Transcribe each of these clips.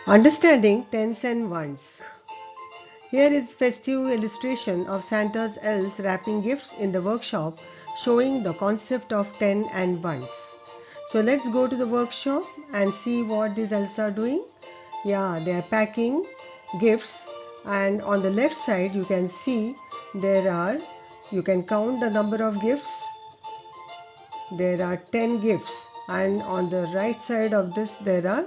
Understanding tens and ones. Here is festive illustration of Santa's elves wrapping gifts in the workshop, showing the concept of 10 and ones. So let's go to the workshop and see what these elves are doing. Yeah, they are packing gifts, and on the left side you can see you can count the number of gifts. There are 10 gifts, and on the right side of this there are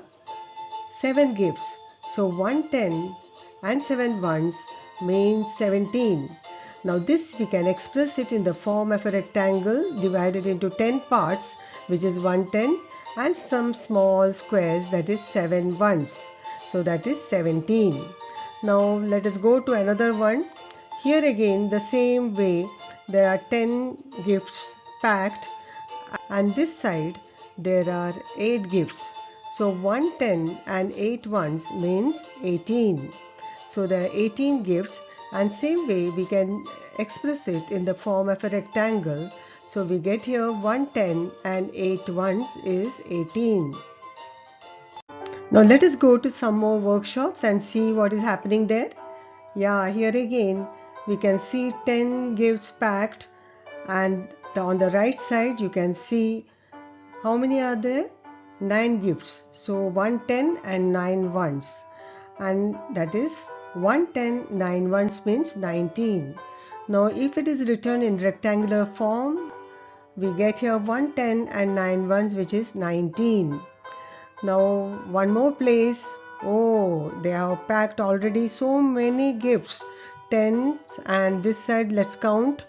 7 gifts. So 110 and 7 ones means 17. Now this we can express it in the form of a rectangle divided into 10 parts, which is 110, and some small squares, that is 7 ones. So that is 17. Now let us go to another one. Here again the same way, there are 10 gifts packed, and this side there are 8 gifts. So 110 and 8 ones means 18. So there are 18 gifts, and same way we can express it in the form of a rectangle. So we get here 110 and 8 ones is 18. Now let us go to some more workshops and see what is happening there. Yeah, here again we can see 10 gifts packed, and on the right side you can see how many are there? 9 gifts. So 110 and 9 ones, and that is 110 9 ones means 19. Now if it is written in rectangular form, we get here 110 and 9 ones, which is 19. Now one more place. Oh, they have packed already so many gifts, 10s, and this side let's count.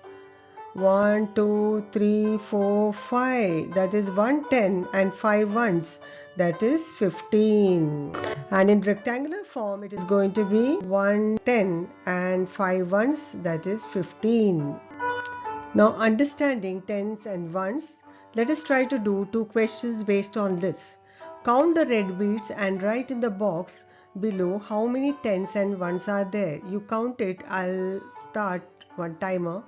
1, 2, 3, 4, 5. That is 110 and 5 ones. That is 15. And in rectangular form, it is going to be 110 and 5 ones. That is 15. Now, understanding tens and ones, let us try to do 2 questions based on this. Count the red beads and write in the box below how many tens and ones are there. You count it. I'll start one timer.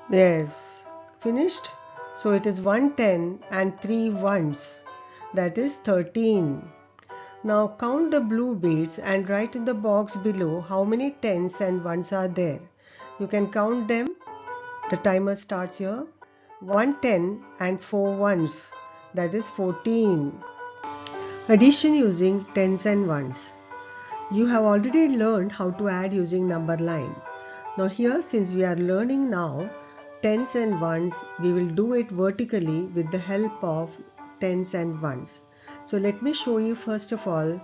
Yes, finished. So it is 110 and 3 ones, that is 13. Now count the blue beads and write in the box below how many tens and ones are there. You can count them. The timer starts here. 110 and 4 ones, that is 14. Addition using tens and ones. You have already learned how to add using number line. Now here, since we are learning now tens and ones, we will do it vertically with the help of tens and ones. So let me show you first of all.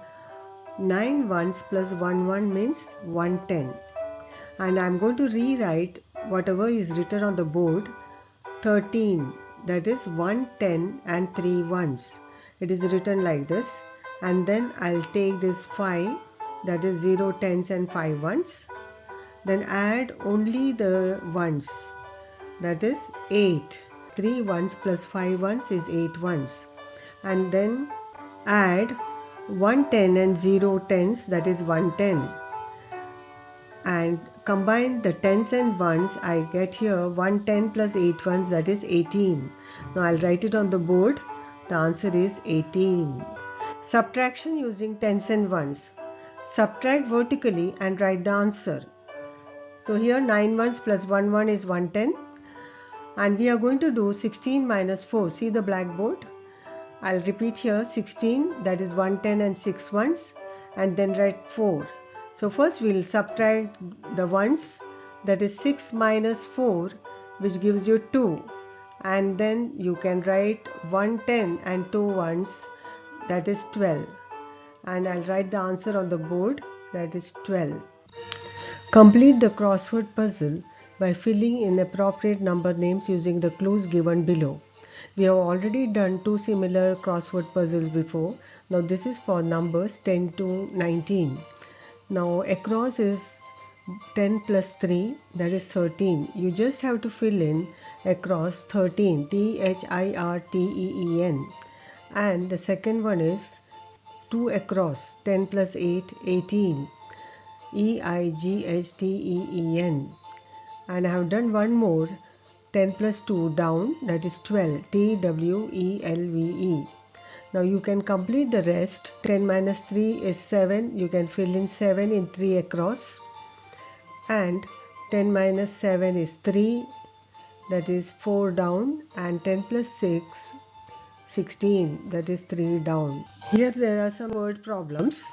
9 ones plus 1 1 means 110, and I am going to rewrite whatever is written on the board. 13, that is 110 and 3 ones. It is written like this, and then I'll take this 5, that is 0 tens and 5 ones. Then add only the ones, that is 8. 3 ones plus 5 ones is 8 ones. And then add 110 and 0 tens, that is 110. And combine the tens and ones, I get here 110 plus 8 ones, that is 18. Now I'll write it on the board. The answer is 18. Subtraction using tens and ones. Subtract vertically and write the answer. So here 9 ones plus 1 1 is 110. And we are going to do 16 minus 4. See the blackboard? I'll repeat here 16, that is 110 and 6 ones, and then write 4. So first we'll subtract the ones, that is 6 minus 4, which gives you 2. And then you can write 110 and 2 ones, that is 12. And I'll write the answer on the board, that is 12. Complete the crossword puzzle by filling in appropriate number names using the clues given below. We have already done 2 similar crossword puzzles before. Now this is for numbers 10 to 19. Now across is 10 plus 3, that is 13. You just have to fill in across 13, THIRTEEN. And the second one is 2 across, 10 plus 8, 18. EIGHTEEN. And I have done one more, 10 plus 2 down, that is 12, TWELVE. Now you can complete the rest. 10 minus 3 is 7. You can fill in 7 in 3 across. And 10 minus 7 is 3. That is 4 down. And 10 plus 6, 16. That is 3 down. Here there are some word problems.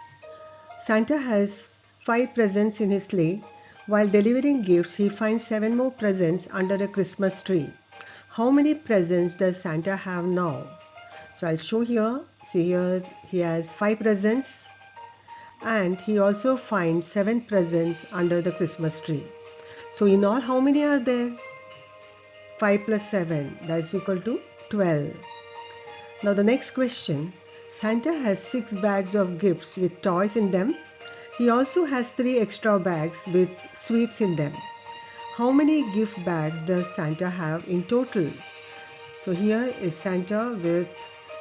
Santa has 5 presents in his sleigh. While delivering gifts, he finds 7 more presents under a Christmas tree. How many presents does Santa have now? So I'll show here. See here he has 5 presents and he also finds 7 presents under the Christmas tree. So in all, how many are there? 5 plus 7, that's equal to 12. Now the next question. Santa has 6 bags of gifts with toys in them. He also has 3 extra bags with sweets in them. How many gift bags does Santa have in total? So here is Santa with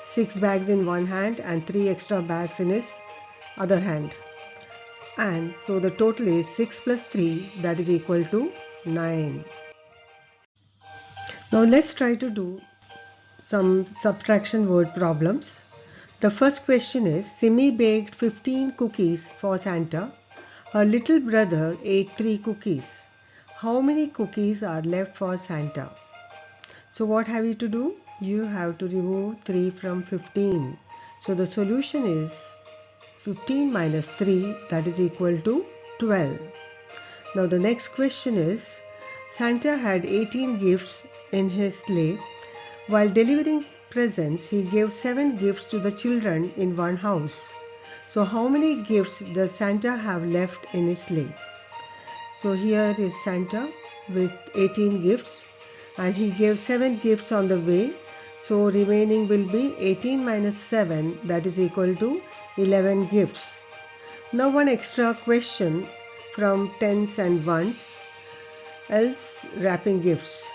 6 bags in one hand and 3 extra bags in his other hand. And so the total is 6 plus 3, that is equal to 9. Now let's try to do some subtraction word problems. The first question is, Simi baked 15 cookies for Santa. Her little brother ate 3 cookies. How many cookies are left for Santa? So what have you to do? You have to remove 3 from 15. So the solution is 15 minus 3, that is equal to 12. Now the next question is, Santa had 18 gifts in his sleigh. While delivering presents, he gave 7 gifts to the children in one house. So how many gifts does Santa have left in his sleigh? So here is Santa with 18 gifts and he gave 7 gifts on the way. So remaining will be 18 minus 7, that is equal to 11 gifts. Now one extra question from tens and ones. Elves wrapping gifts.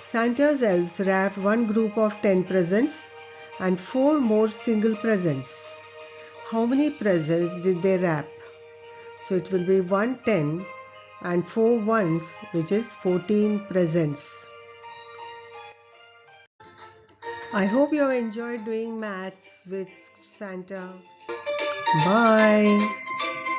Santa's elves wrapped one group of 10 presents and 4 more single presents. How many presents did they wrap? So it will be 1 10 and 4 ones, which is 14 presents. I hope you have enjoyed doing maths with Santa. Bye.